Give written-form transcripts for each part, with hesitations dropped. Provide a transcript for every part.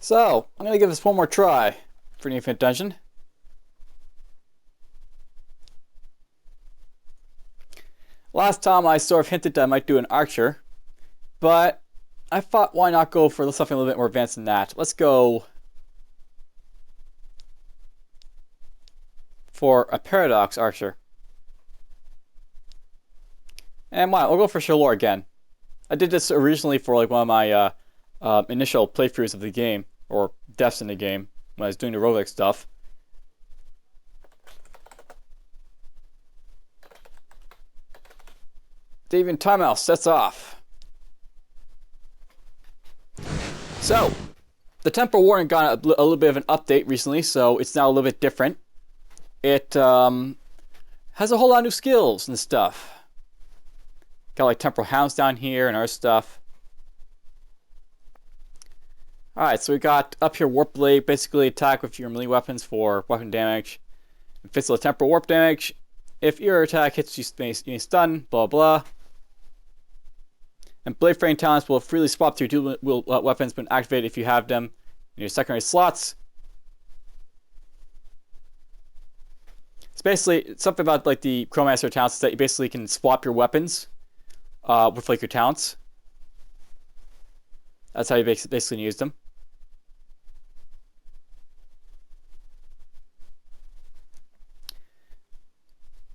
So, I'm going to give this one more try for an infinite dungeon. Last time I sort of hinted that I might do an archer, but I thought why not go for something a little bit more advanced than that. Let's go for a paradox archer. And why not? We'll go for Shalore again. I did this originally for like one of my initial playthroughs of the game, or deaths in the game, when I was doing the roguelike stuff. Even timeout sets off. So, the Temporal Warden got a little bit of an update recently, so it's now a little bit different. It has a whole lot of new skills and stuff. Got like temporal hounds down here and other stuff. Alright, so we got up here Warp Blade, basically attack with your melee weapons for weapon damage. Physical temporal warp damage. If your attack hits you stun, blah blah. And Blade Frame talents will freely swap to your dual weapons when activated if you have them in your secondary slots. It's basically something about like the Chromaster talents that you basically can swap your weapons with like your talents. That's how you basically use them.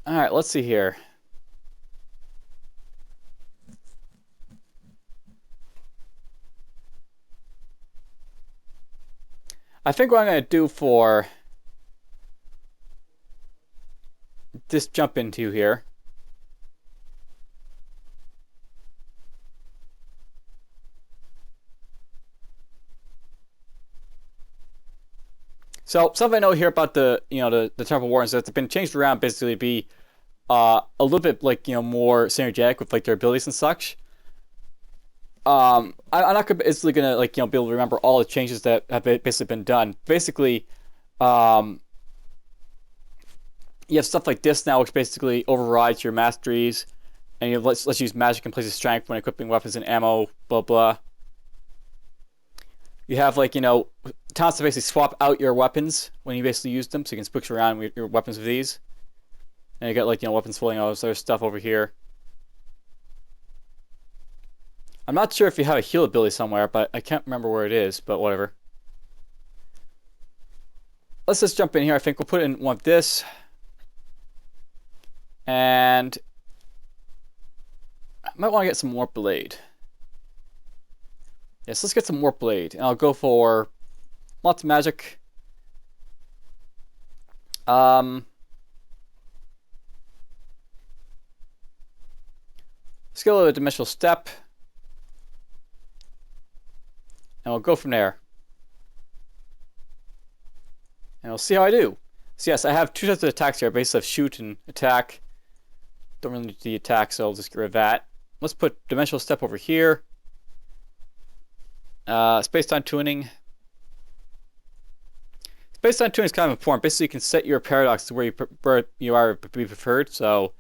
Alright, let's see here. I think what I'm going to do for this jump into here so something I know here about the the Temporal Wardens that it's been changed around basically to be a little bit like more synergetic with like their abilities and such. I'm not basically gonna like be able to remember all the changes that have basically been done. Basically, you have stuff like this now, which basically overrides your masteries, and let's use magic in place of strength when equipping weapons and ammo. Blah blah. You have like talents to basically swap out your weapons when you basically use them, so you can switch around with your weapons with these. And you got like weapons filling all this other stuff over here. I'm not sure if you have a heal ability somewhere, but I can't remember where it is, but whatever. Let's just jump in here. I think we'll put in one of this. And I might want to get some Warp Blade. Yes, let's get some Warp Blade. And I'll go for lots of magic. Let's get a little dimensional step. And we'll go from there. And we'll see how I do. So yes, I have two types of attacks here. I basically have shoot and attack. Don't really need the attack, so I'll just get rid of that. Let's put dimensional step over here. Space-time tuning. Space-time tuning is kind of important. Basically, you can set your paradox to where you are to be preferred. So,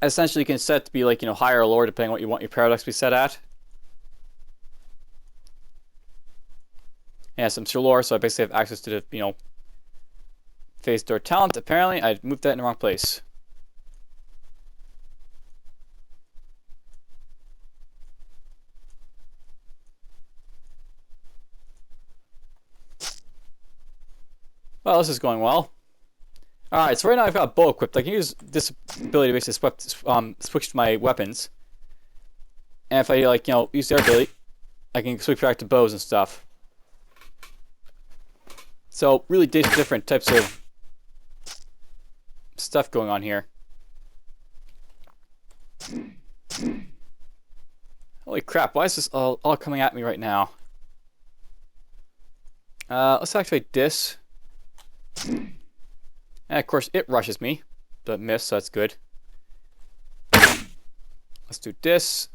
essentially, you can set it to be like higher or lower depending on what you want your paradox to be set at. Yeah, some Shalore, so I basically have access to the phase door talent. Apparently, I moved that in the wrong place. Well, this is going well. Alright, so right now I've got a bow equipped. I can use this ability to basically switch my weapons. And if I use their ability, I can switch back to bows and stuff. So really different types of stuff going on here. Holy crap, why is this all coming at me right now? Let's activate this. And of course it rushes me, but miss, so that's good. Let's do this.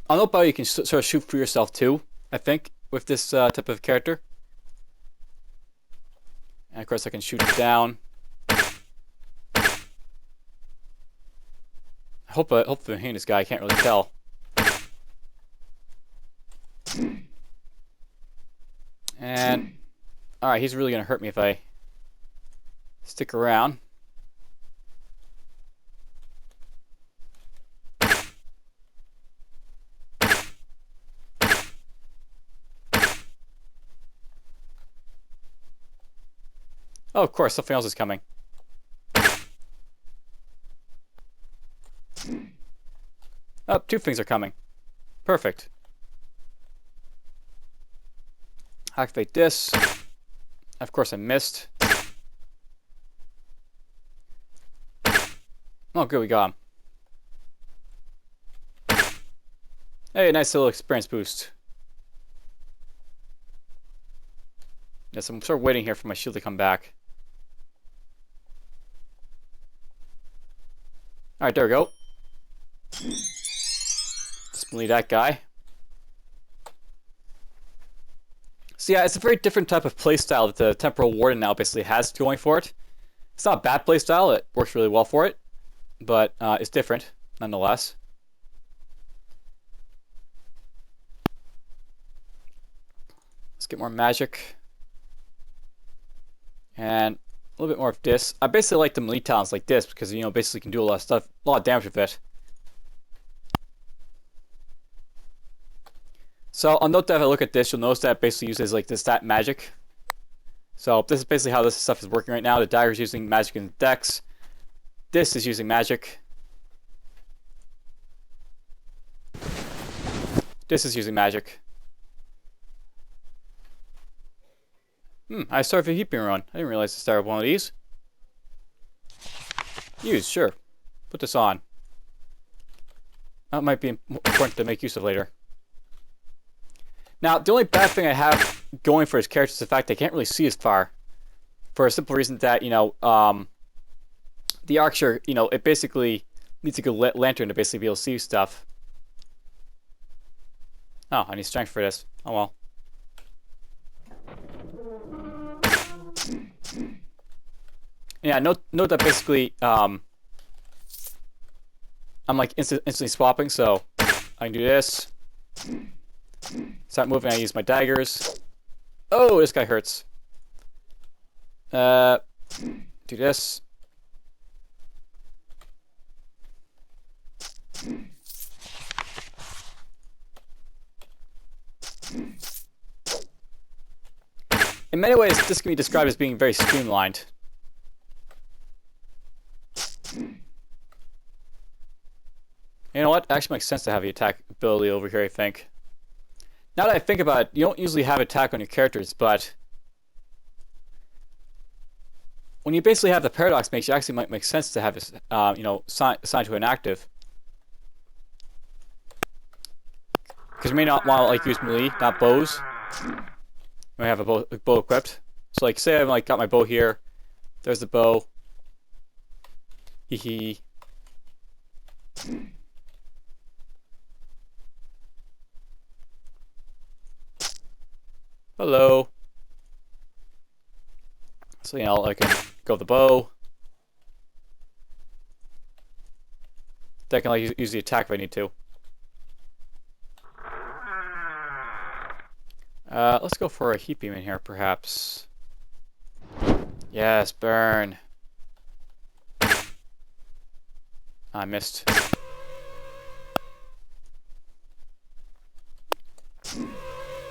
I don't know how you can sort of shoot for yourself too, I think, with this type of character. And of course I can shoot it down. Hopefully I'm hitting this guy, I can't really tell. And alright, he's really gonna hurt me if I stick around. Oh, of course, something else is coming. Oh, two things are coming. Perfect. Activate this. Of course, I missed. Oh, good, we got him. Hey, nice little experience boost. Yes, I'm sort of waiting here for my shield to come back. Alright, there we go. Just believe that guy. So yeah, it's a very different type of playstyle that the Temporal Warden now basically has going for it. It's not a bad playstyle, it works really well for it, but it's different nonetheless. Let's get more magic. And a little bit more of this. I basically like the melee talents like this because, you know, basically can do a lot of stuff, a lot of damage with it. So I'll note that if I look at this, you'll notice that it basically uses like the stat magic. So this is basically how this stuff is working right now. The dagger is using magic in the dex. This is using magic. This is using magic. I started a heaping run. I didn't realize I started one of these. Use, sure. Put this on. That might be important to make use of later. Now, the only bad thing I have going for his character is the fact I can't really see as far. For a simple reason that, you know, the archer, you know, it basically needs a good lantern to basically be able to see stuff. Oh, I need strength for this. Oh well. Yeah, note that basically I'm like instantly swapping, so I can do this. Start moving, I use my daggers. Oh, this guy hurts. Do this. In many ways, this can be described as being very streamlined. You know what? It actually makes sense to have the attack ability over here, I think. Now that I think about it, you don't usually have attack on your characters, but when you basically have the paradox mage, it actually might make sense to have this, you know, assigned to an active. Because you may not want to like use melee, not bows. I have a bow equipped. So like, say I've like got my bow here. There's the bow. Hee hee. Hello. So, you know, I can go with the bow. Then I can like use the attack if I need to. Let's go for a heat beam in here, perhaps. Yes, burn. I missed.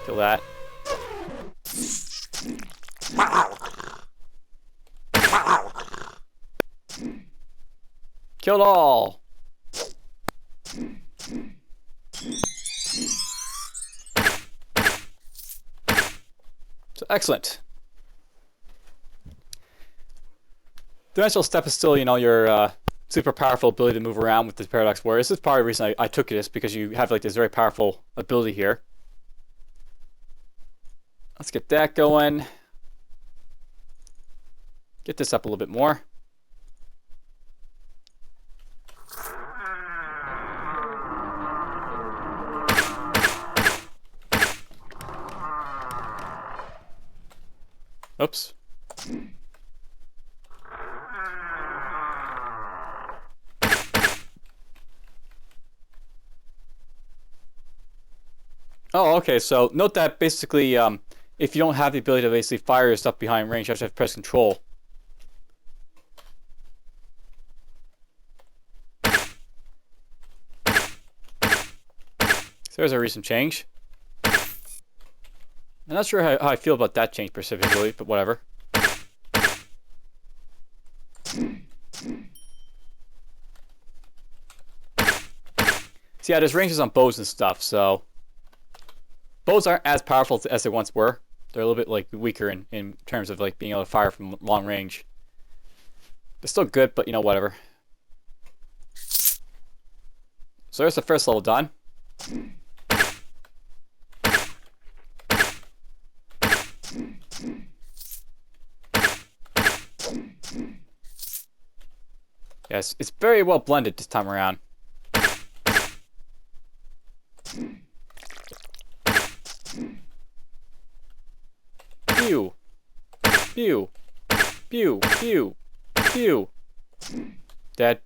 Kill that. Killed all. So excellent. Dimensional step is still, you know, your super powerful ability to move around with the Paradox Warrior. This is part of the reason I took it, is because you have like this very powerful ability here. Let's get that going. Get this up a little bit more. Oops. Oh, okay. So note that basically, if you don't have the ability to basically fire your stuff behind range, you have to press control. So there's a recent change. I'm not sure how I feel about that change specifically, but whatever. So yeah, there's ranges on bows and stuff, so bows aren't as powerful as they once were. They're a little bit like weaker in terms of like being able to fire from long range. They're still good, but you know, whatever. So there's the first level done. Yes, it's very well blended this time around. Pew. Pew. Pew. Pew. Pew. Dead.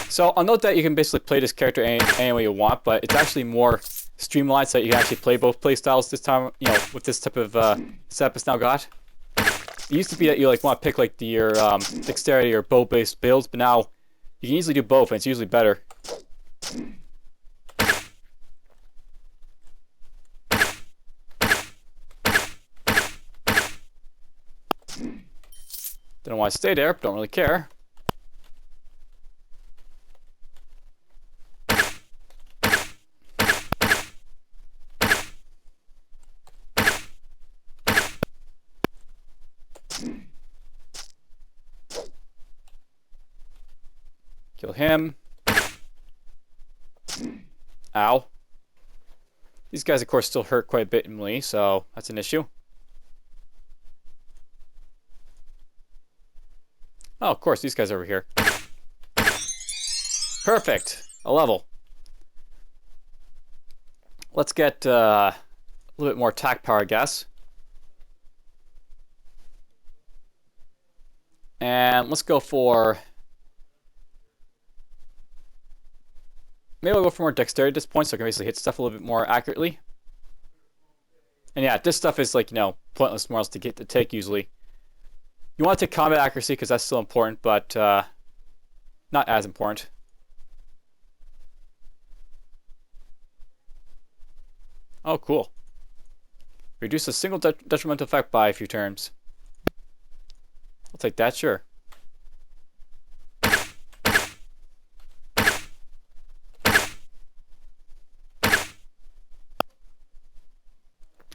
So I'll note that you can basically play this character any way you want, but it's actually more streamlined so that you can actually play both playstyles this time, you know, with this type of setup it's now got. It used to be that you like want to pick like your dexterity or bow based builds, but now you can easily do both and it's usually better. Don't want to stay there, but don't really care. Kill him. Ow. These guys, of course, still hurt quite a bit in melee, so that's an issue. Oh, of course, these guys over here. Perfect. A level. Let's get a little bit more attack power, I guess. And let's go for... Maybe I'll go for more dexterity at this point so I can basically hit stuff a little bit more accurately. And yeah, this stuff is like, you know, pointless more else to take usually. You want to take combat accuracy because that's still important, but not as important. Oh, cool. Reduce a single detrimental effect by a few turns. I'll take that, sure.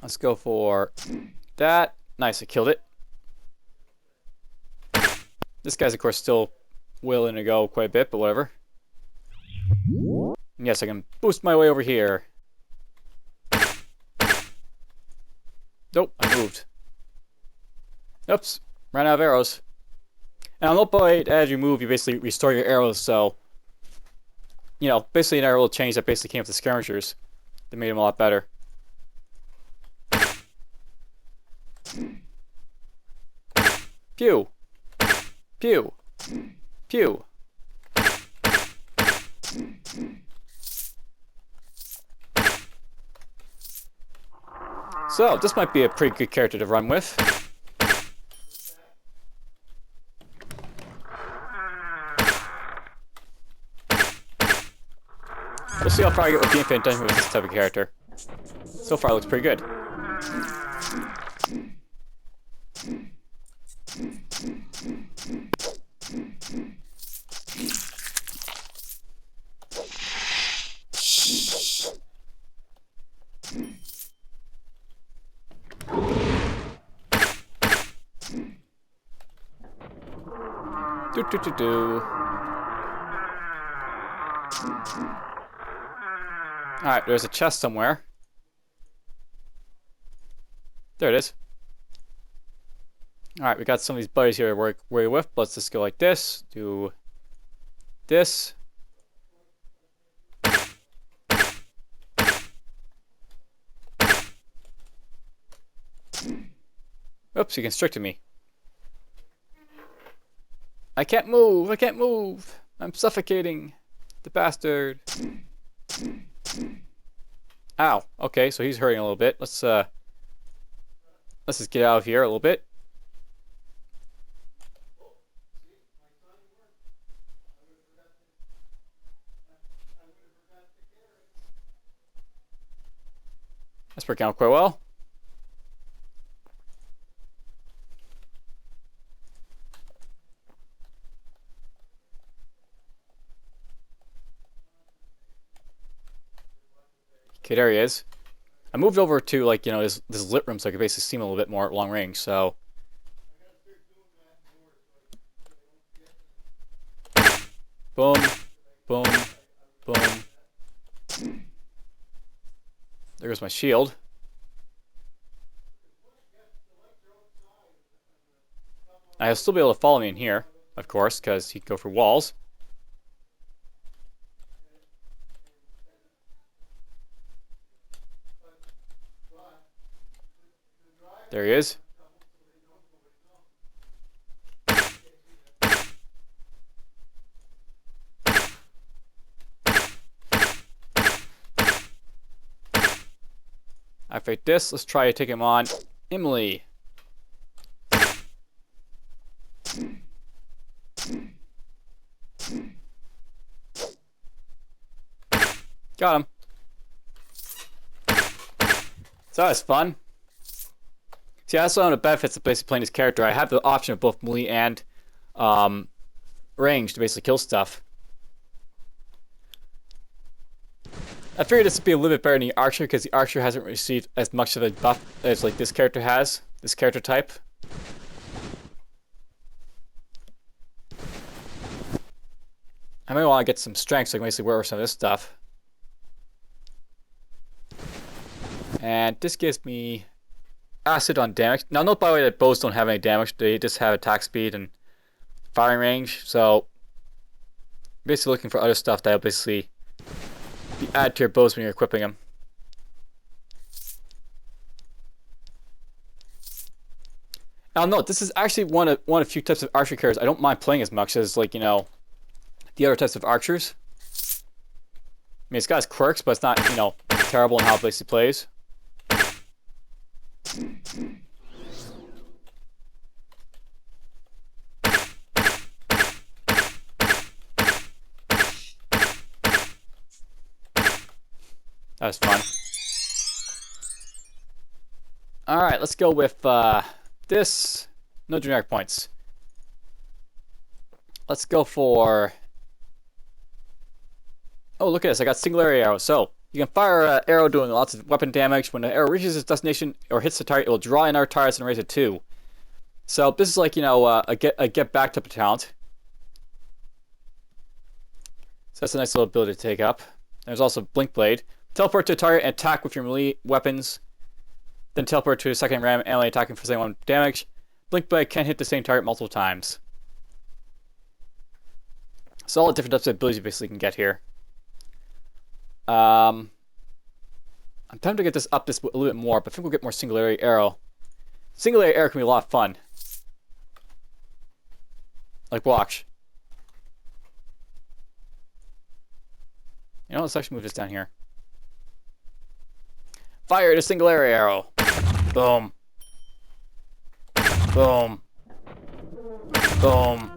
Let's go for that. Nice, I killed it. This guy's, of course, still willing to go quite a bit, but whatever. And yes, I can boost my way over here. Nope, I moved. Oops, ran out of arrows. And on the way, as you move, you basically restore your arrows, so... You know, basically an arrow change that basically came with the skirmishers. That made them a lot better. Pew. Pew. Pew. So, this might be a pretty good character to run with. We'll see how far I get with the infinite dungeon with this type of character. So far, it looks pretty good. Alright, there's a chest somewhere. There it is. Alright, we got some of these buddies here to work with. Let's just go like this. Do this. Oops, he constricted me. I can't move. I can't move. I'm suffocating. The bastard. Ow. Okay, so he's hurting a little bit. Let's just get out of here a little bit. That's working out quite well. Okay, there he is. I moved over to, like, you know, this lit room so I could basically see him a little bit more at long range, so. Boom, boom, boom. There goes my shield. I'll still be able to follow me in here, of course, because he'd go for walls. There he is. I fight this. Let's try to take him on. Emily. Got him. So that was fun. See, that's one of the benefits of basically playing this character. I have the option of both melee and range to basically kill stuff. I figured this would be a little bit better than the Archer because the Archer hasn't received as much of a buff as like this character has, this character type. I might want to get some strength so I can basically work with some of this stuff. And this gives me acid on damage. Now note by the way that bows don't have any damage, they just have attack speed and firing range, so basically looking for other stuff that'll basically be added to your bows when you're equipping them. Now note, this is actually one of a few types of archery characters I don't mind playing as much as, like, you know, the other types of archers. I mean, it's got its quirks, but it's not, you know, terrible in how it basically plays. That was fun. Alright, let's go with this. No generic points. Let's go for... Oh, look at this. I got singularity arrow. So, you can fire an arrow doing lots of weapon damage. When the arrow reaches its destination or hits the target, it will draw in our targets and raise it 2. So, this is like, you know, a get back type of talent. So, that's a nice little ability to take up. There's also Blink Blade. Teleport to a target and attack with your melee weapons. Then teleport to a second random ally attacking for the same amount of damage. Blink Blade can hit the same target multiple times. So all the different types of abilities you basically can get here. I'm tempted to get this up a little bit more, but I think we'll get more Singularity Arrow. Singularity Arrow can be a lot of fun. Like, watch. You know, let's actually move this down here. Fire the Singularity Arrow. Boom. Boom. Boom.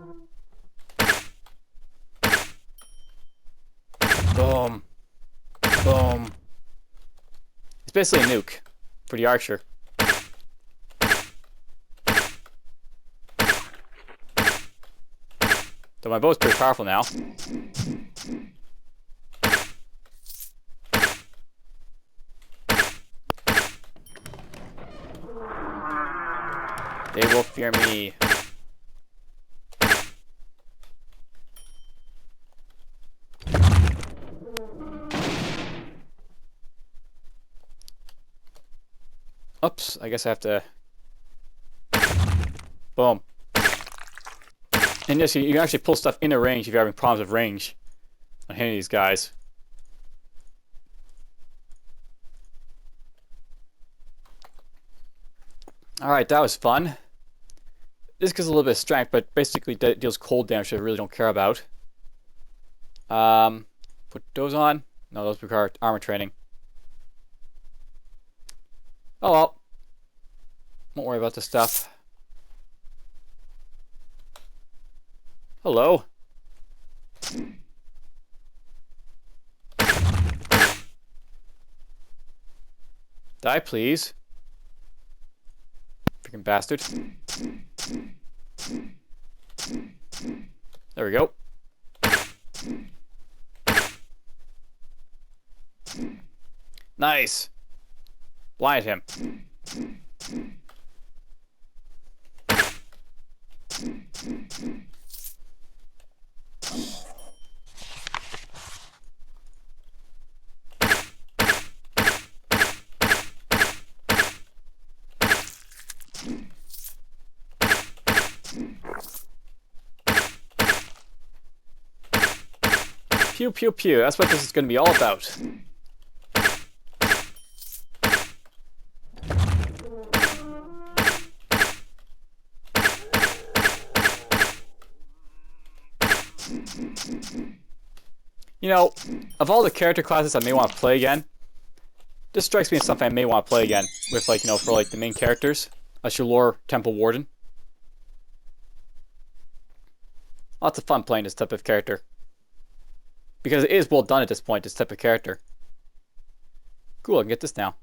Boom. Boom. It's basically a nuke for the Archer. So my bow's pretty powerful now. They will fear me. Oops, I guess I have to... Boom. And yes, you can actually pull stuff into range if you're having problems with range on hitting these guys. Alright, that was fun. This gives a little bit of strength, but basically deals cold damage that I really don't care about. Put those on. No, those require armor training. Oh well. Won't worry about this stuff. Hello. Die, please. Freaking bastard. There we go. Nice. Blind him. Pew pew pew. That's what this is going to be all about. You know, of all the character classes I may want to play again, this strikes me as something I may want to play again with, like, you know, for like the main characters, a Shalore Temporal Warden. Lots of fun playing this type of character. Because it is well done at this point, this type of character. Cool, I can get this now.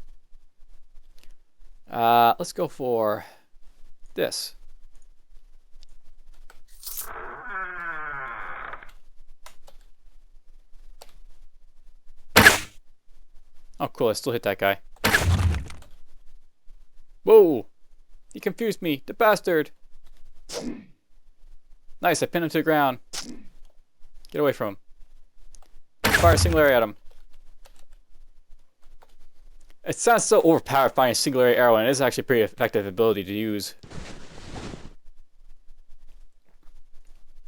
Let's go for this. Oh, cool, I still hit that guy. Whoa! He confused me, the bastard! Nice, I pinned him to the ground. Get away from him. Fire a single arrow at him. It sounds so overpowered firing a single arrow, and it is actually a pretty effective ability to use.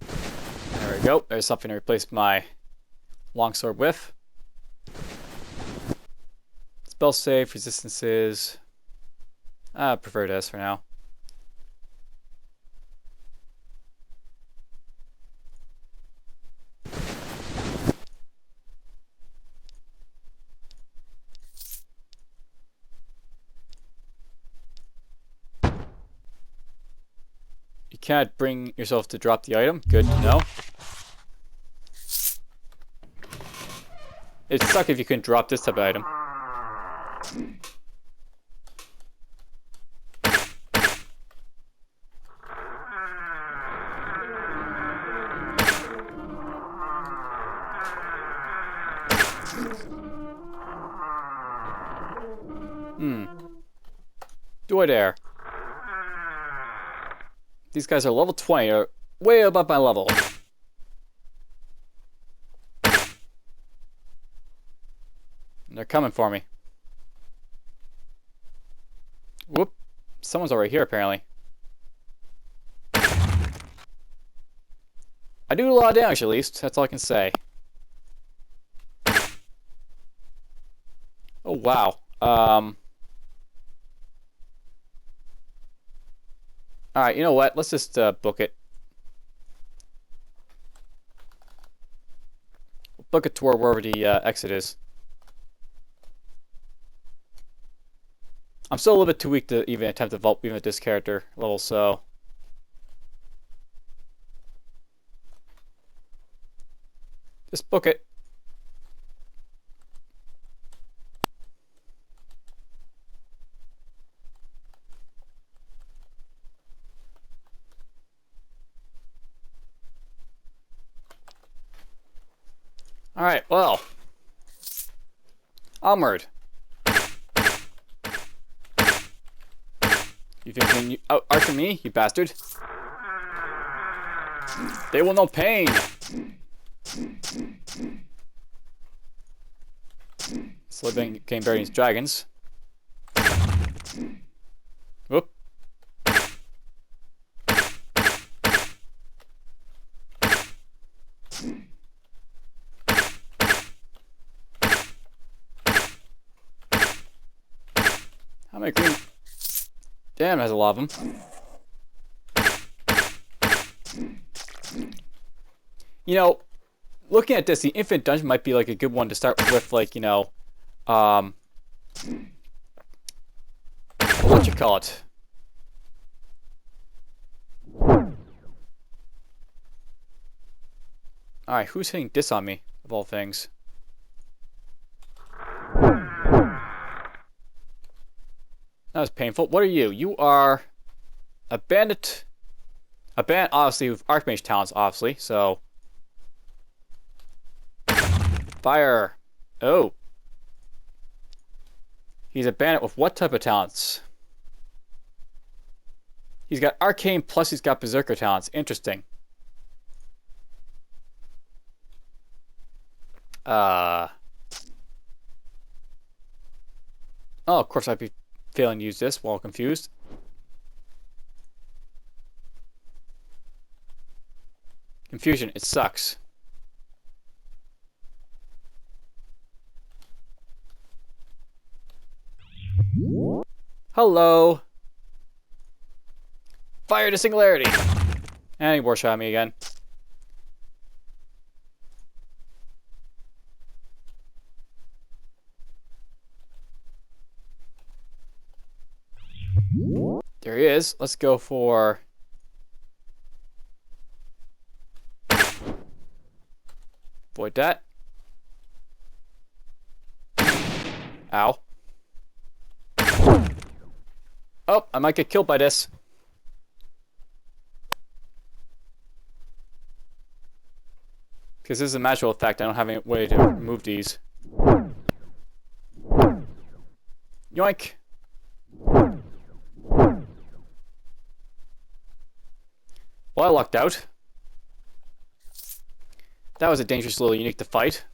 There we go. There's something to replace my longsword with. Spell save, resistances. I prefer this for now. You can't bring yourself to drop the item. Good to know. It'd suck if you couldn't drop this type of item. Do I dare? These guys are level 20, are way above my level. And they're coming for me. Whoop. Someone's already here, apparently. I do a lot of damage, at least. That's all I can say. Oh, wow. Alright, you know what? Let's just book it. Book it toward wherever the exit is. I'm still a little bit too weak to even attempt to vault even at this character level, so... just book it. Alright, well. Onward. You think you archer me, you bastard? They will know pain. Slowly became burying these dragons. Whoop. How many green? Damn, there's a lot of them. You know, looking at this, the infinite dungeon might be like a good one to start with, like, you know, what you call it? Alright, who's hitting this on me, of all things? That was painful. What are you? You are a bandit. A bandit, obviously, with Archmage talents, obviously, so... Fire. Oh. He's a bandit with what type of talents? He's got Arcane, plus he's got Berserker talents. Interesting. Oh, of course I'd be failing to use this while confused. Confusion, it sucks. Hello. Fire to Singularity. And he war shot me again. There he is. Let's go for... Avoid that. Ow. Oh, I might get killed by this. Because this is a magical effect. I don't have any way to remove these. Yoink. Well, I lucked out. That was a dangerous little unique to fight.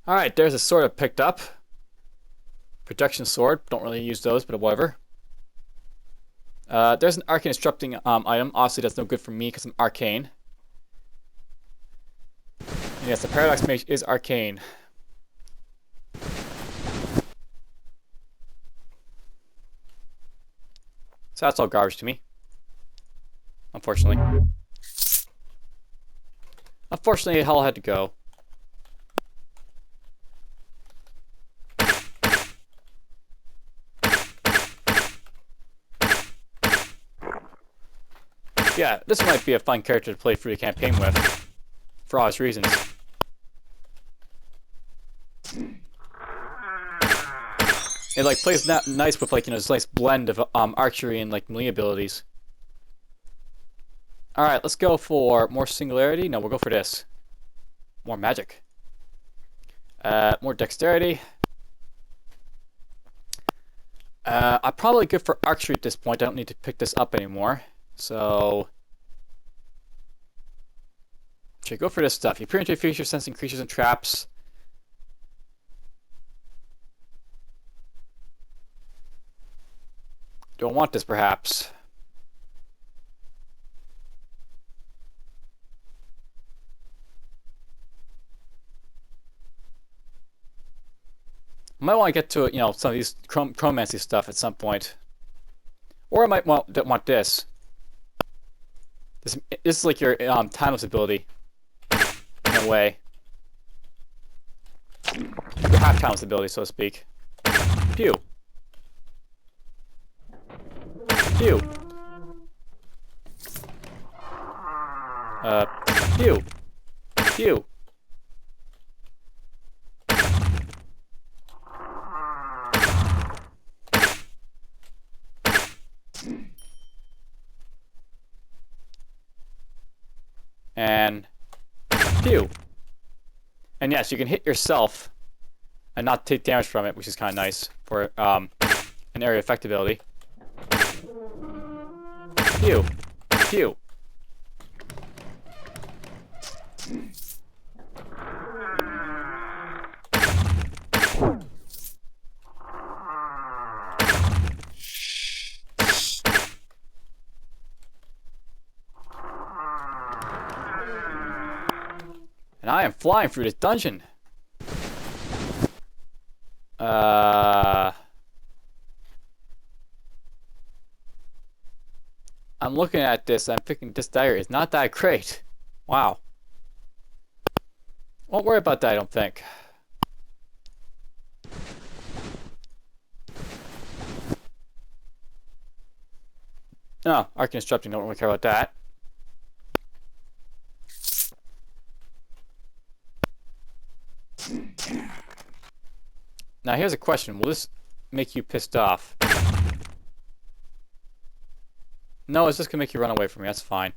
Alright, there's a sword I picked up. Protection sword. Don't really use those, but whatever. There's an arcane disrupting item. Obviously, that's no good for me because I'm arcane. And yes, the Paradox Mage is arcane. So that's all garbage to me. Unfortunately. Unfortunately, hell had to go. Yeah, this might be a fun character to play through the campaign with. For obvious reasons. It like plays nice with like, you know, this nice blend of archery and like melee abilities. Alright, let's go for more Singularity. No, we'll go for this. More magic. More dexterity. I'm probably good for archery at this point. I don't need to pick this up anymore. So... okay, go for this stuff. You appear into a feature sensing creatures and traps. Don't want this, perhaps. I might want to get to, you know, some of these chromancy stuff at some point. Or I might want this. This is like your timeless ability. In a way. Your half timeless ability, so to speak. Pew. Pew. Pew. Pew. And pew. And yes, you can hit yourself and not take damage from it, which is kind of nice for an area effect ability. Pew. Pew. And I am flying through this dungeon. I'm looking at this. I'm thinking this dagger is not that great. Wow. Won't worry about that, I don't think. No, arc constructing, don't really care about that. Now here's a question. Will this make you pissed off? No, it's just gonna make you run away from me. That's fine.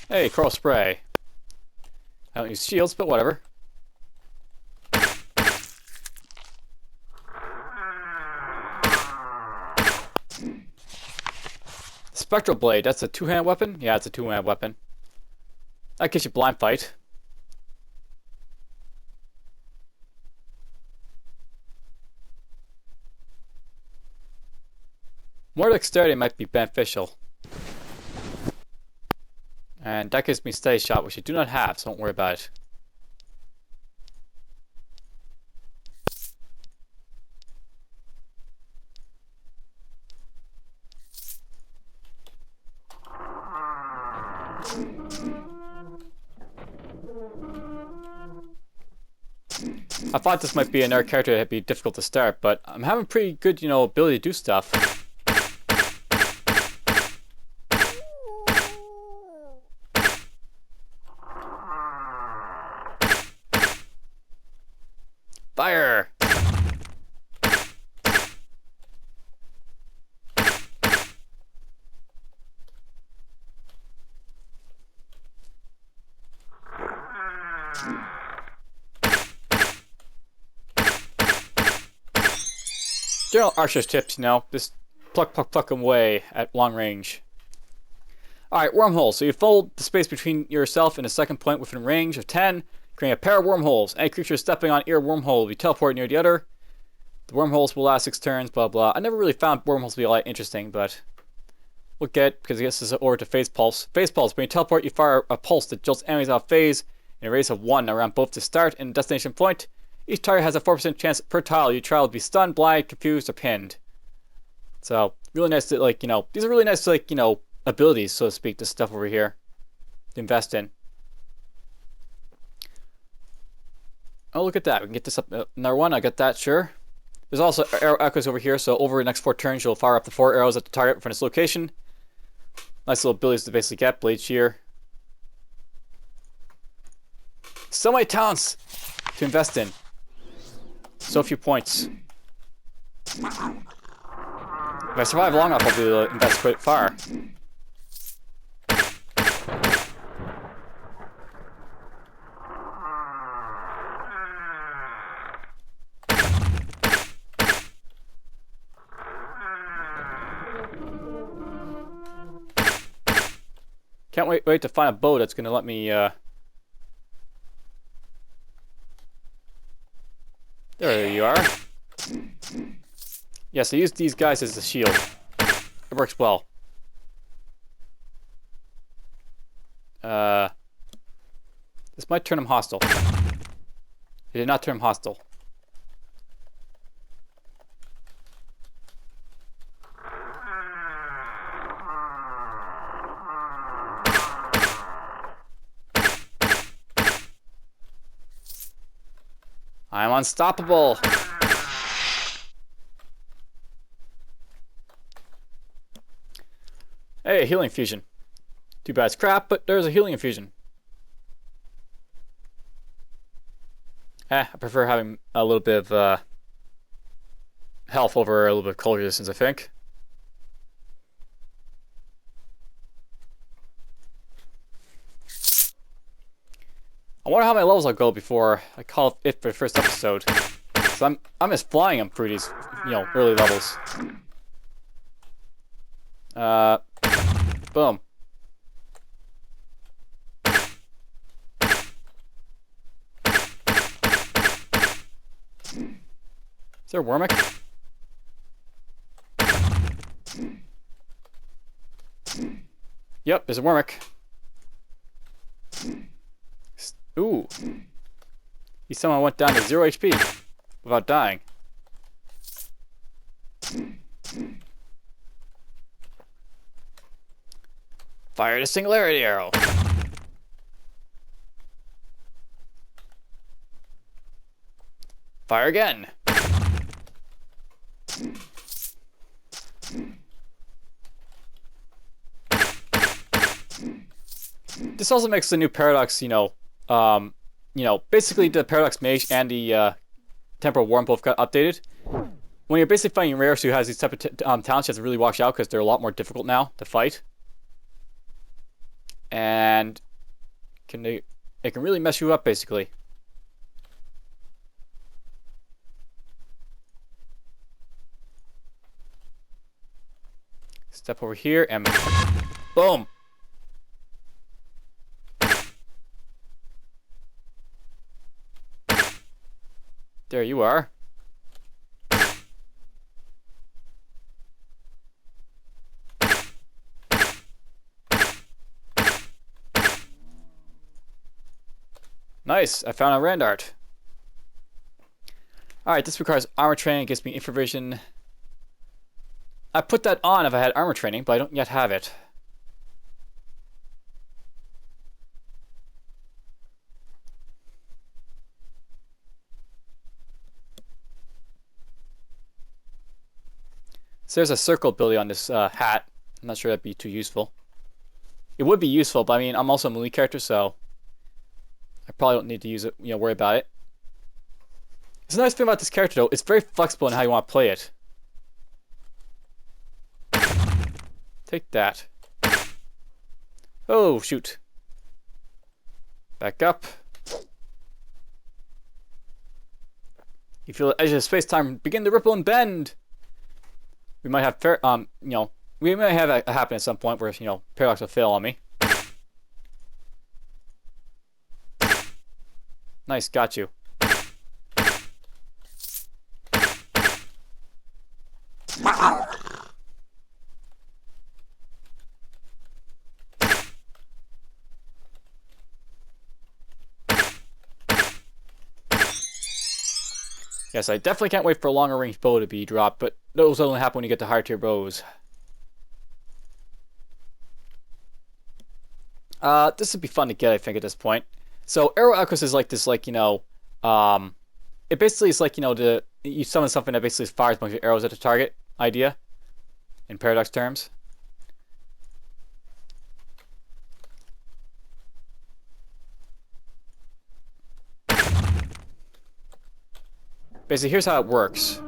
Hey, coral spray. I don't use shields, but whatever. Spectral blade, that's a two-handed weapon? Yeah, it's a two-handed weapon. That gives you blind fight. More dexterity might be beneficial. And that gives me steady shot, which I do not have, so don't worry about it. I thought this might be another character that'd be difficult to start, but I'm having pretty good, you know, ability to do stuff. Fire! General archer's tips, you know, just pluck, pluck, pluck them away at long range. Alright, wormhole. So you fold the space between yourself and a second point within range of 10, creating a pair of wormholes. Any creature stepping on either wormhole will be teleported near the other. The wormholes will last 6 turns, blah blah. I never really found wormholes to be all that interesting, but we'll get, because I guess this is over to phase pulse. Phase pulse, when you teleport, you fire a pulse that jolts enemies out of phase in a radius of 1 around both the start and destination point. Each target has a 4% chance per tile you try will be stunned, blind, confused, or pinned. So, really nice to, like, you know, these are really nice, like, you know, abilities, so to speak, this stuff over here to invest in. Oh, look at that. We can get this up. Another one. I got that, sure. There's also arrow echoes over here, so over the next 4 turns, you'll fire up the 4 arrows at the target from its location. Nice little abilities to basically get. Blade Shear. So many talents to invest in. So few points. If I survive long enough, I'll be able to invest quite far. Can't wait to find a bow that's going to let me, There you are. Yes, I use these guys as a shield. It works well. This might turn him hostile. It did not turn him hostile. I'm unstoppable. Hey, healing fusion. Too bad it's crap, but there's a healing infusion. I prefer having a little bit of health over a little bit of cold resistance, I think. I wonder how many levels I'll go before I call it for the first episode. So I'm just flying them through these, you know, early levels. Boom. Is there a Urh'Rok? Yep, there's a Urh'Rok. Ooh. He somehow went down to 0 HP without dying. Fire the singularity arrow. Fire again. This also makes the new Paradox, basically the Paradox Mage and the Temporal Warden both got updated. When you're basically fighting rares who has these type of talents, you have to really watch out because they're a lot more difficult now to fight. And it can really mess you up, basically. Step over here and boom. There you are. Nice, I found a Randart. Alright, this requires armor training, gives me infravision. I put that on if I had armor training, but I don't yet have it. So there's a circle ability on this hat. I'm not sure that'd be too useful. It would be useful, but I mean, I'm also a melee character, so I probably don't need to use it, worry about it. The nice thing about this character, though, it's very flexible in how you want to play it. Take that. Oh, shoot. Back up. You feel the edge of space-time begin to ripple and bend. We might have we might have that happen at some point where, Paradox will fail on me. Nice, got you. Yes, I definitely can't wait for a longer range bow to be dropped, but those only happen when you get to higher tier bows. This would be fun to get, I think, at this point. So Arrow Echoes is like this, it basically is like, you summon something that basically fires a bunch of arrows at the target idea, in Paradox terms. Basically, here's how it works.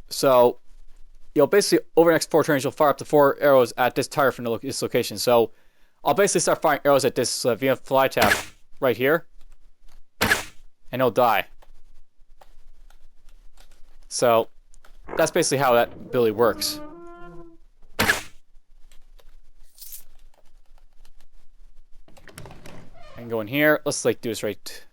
So, basically, over the next 4 turns, you'll fire up to 4 arrows at this target from this location. So, I'll basically start firing arrows at this via fly tap right here, and it'll die. So, that's basically how that ability works. I can go in here. Let's do this right.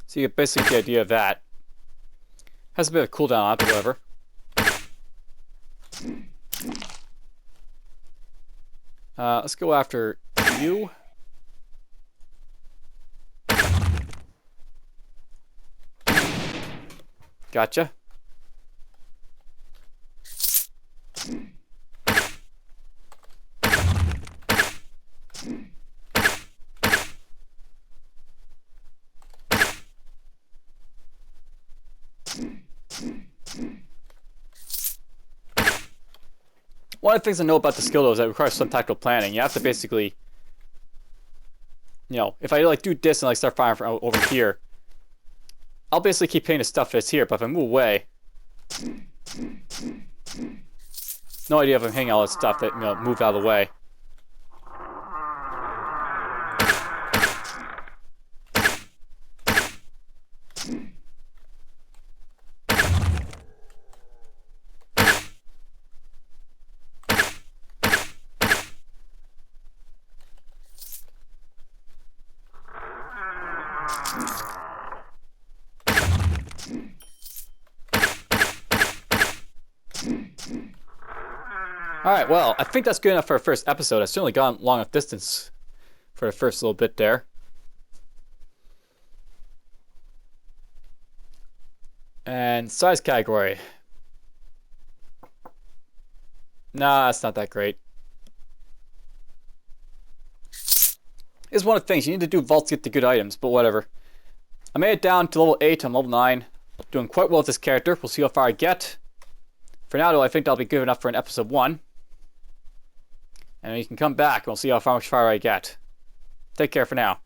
So you get basically the idea of that. Has a bit of cooldown on it, but whatever. Let's go after you. Gotcha. One of the things I know about the skill, though, is that it requires some tactical planning. You have to basically, if I do this and start firing from over here, I'll basically keep hitting the stuff that's here. But if I move away, No idea if I'm hitting all this stuff that, moved out of the way. Alright, well, I think that's good enough for our first episode. I've certainly gone long enough distance for the first little bit there. And size category. Nah, it's not that great. It's one of the things. You need to do vaults to get the good items, but whatever. I made it down to level 8. I'm level 9. Doing quite well with this character. We'll see how far I get. For now, though, I think that'll be good enough for an episode 1. And you can come back and we'll see how much farther I get. Take care for now.